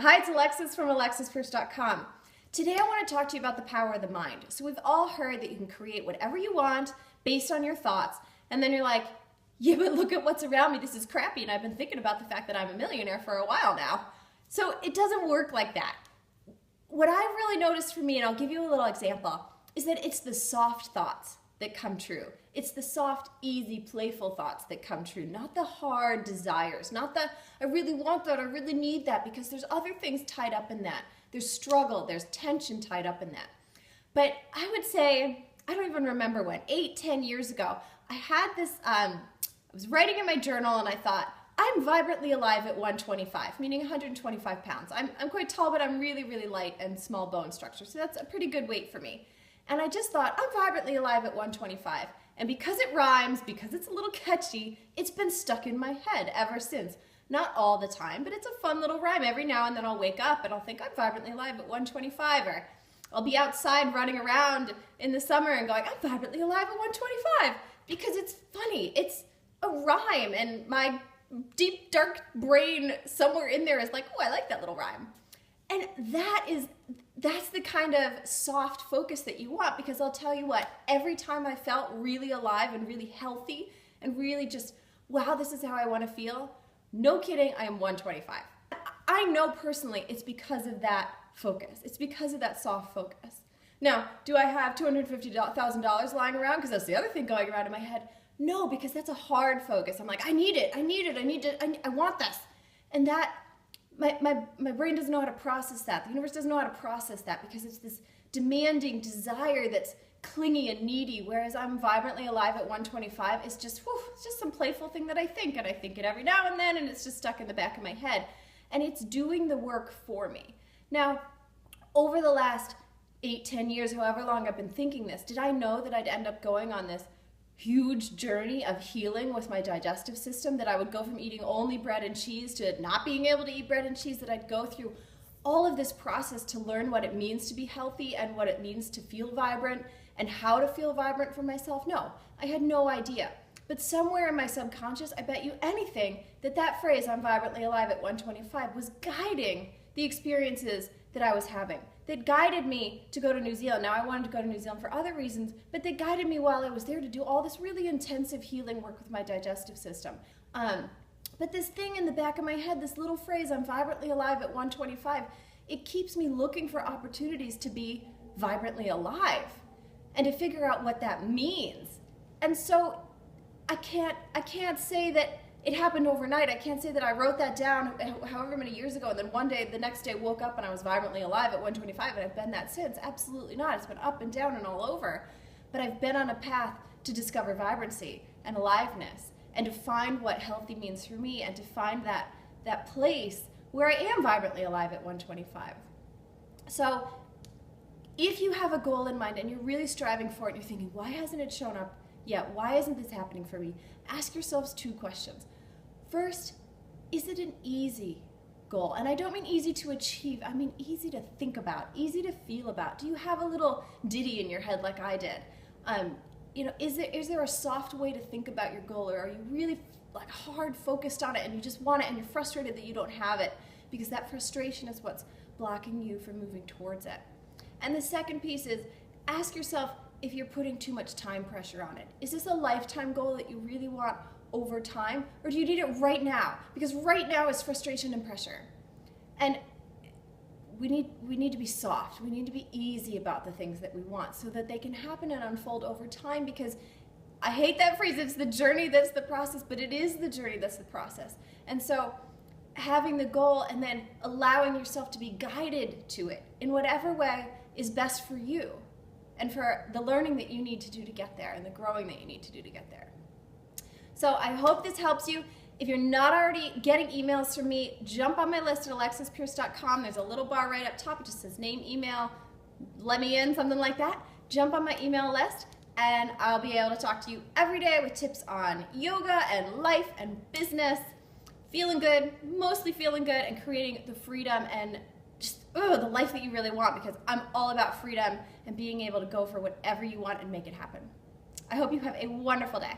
Hi, it's Alexis from AlexisPierce.com. Today I want to talk to you about the power of the mind. So we've all heard that you can create whatever you want based on your thoughts, and then you're like, yeah, but look at what's around me, this is crappy, and I've been thinking about the fact that I'm a millionaire for a while now. So it doesn't work like that. What I've really noticed for me, and I'll give you a little example, is that it's the soft thoughts that come true. It's the soft, easy, playful thoughts that come true, not the hard desires, not the, I really want that, I really need that, because there's other things tied up in that. There's struggle, there's tension tied up in that. But I would say, I don't even remember when, 8-10 years ago, I had this, I was writing in my journal and I thought, I'm vibrantly alive at 125, meaning 125 pounds. I'm quite tall, but I'm really, really light and small bone structure, so that's a pretty good weight for me. And I just thought, I'm vibrantly alive at 125. And because it rhymes, because it's a little catchy, it's been stuck in my head ever since. Not all the time, but it's a fun little rhyme. Every now and then I'll wake up and I'll think, I'm vibrantly alive at 125. Or I'll be outside running around in the summer and going, I'm vibrantly alive at 125. Because it's funny. It's a rhyme. And my deep, dark brain somewhere in there is like, oh, I like that little rhyme. And that's the kind of soft focus that you want, because I'll tell you what, every time I felt really alive and really healthy and really just, wow, this is how I want to feel, no kidding, I am 125. I know personally it's because of that focus. It's because of that soft focus. Now, do I have $250,000 lying around? Because that's the other thing going around in my head. No, because that's a hard focus. I'm like, I need it, I want this. And that, my brain doesn't know how to process that. The universe doesn't know how to process that, because it's this demanding desire that's clingy and needy, whereas I'm vibrantly alive at 125. It's just some playful thing that I think, and I think it every now and then, and it's just stuck in the back of my head. And it's doing the work for me. Now, over the last 8-10 years, however long I've been thinking this, did I know that I'd end up going on this huge journey of healing with my digestive system, that I would go from eating only bread and cheese to not being able to eat bread and cheese, that I'd go through all of this process to learn what it means to be healthy and what it means to feel vibrant and how to feel vibrant for myself? No, I had no idea. But somewhere in my subconscious, I bet you anything that phrase, I'm vibrantly alive at 125, was guiding the experiences that I was having. That guided me to go to New Zealand. Now, I wanted to go to New Zealand for other reasons, but they guided me while I was there to do all this really intensive healing work with my digestive system. But this thing in the back of my head, this little phrase, I'm vibrantly alive at 125, it keeps me looking for opportunities to be vibrantly alive and to figure out what that means. And so I can't say that it happened overnight. I can't say that I wrote that down however many years ago and then one day, the next day, woke up and I was vibrantly alive at 125 and I've been that since. Absolutely not. It's been up and down and all over. But I've been on a path to discover vibrancy and aliveness and to find what healthy means for me and to find that place where I am vibrantly alive at 125. So if you have a goal in mind and you're really striving for it and you're thinking, why hasn't it shown up yet? Why isn't this happening for me? Ask yourselves 2 questions. First, is it an easy goal? And I don't mean easy to achieve, I mean easy to think about, easy to feel about. Do you have a little ditty in your head like I did? Is there a soft way to think about your goal, or are you really like hard focused on it and you just want it and you're frustrated that you don't have it, because that frustration is what's blocking you from moving towards it? And the second piece is, ask yourself if you're putting too much time pressure on it. Is this a lifetime goal that you really want over time, or do you need it right now? Because right now is frustration and pressure. And we need to be soft. We need to be easy about the things that we want so that they can happen and unfold over time, because I hate that phrase, it's the journey that's the process, but it is the journey that's the process. And so having the goal and then allowing yourself to be guided to it in whatever way is best for you and for the learning that you need to do to get there and the growing that you need to do to get there. So I hope this helps you. If you're not already getting emails from me, jump on my list at AlexisPierce.com. There's a little bar right up top. It just says name, email, let me in, something like that. Jump on my email list and I'll be able to talk to you every day with tips on yoga and life and business, feeling good, mostly feeling good, and creating the freedom and just the life that you really want, because I'm all about freedom and being able to go for whatever you want and make it happen. I hope you have a wonderful day.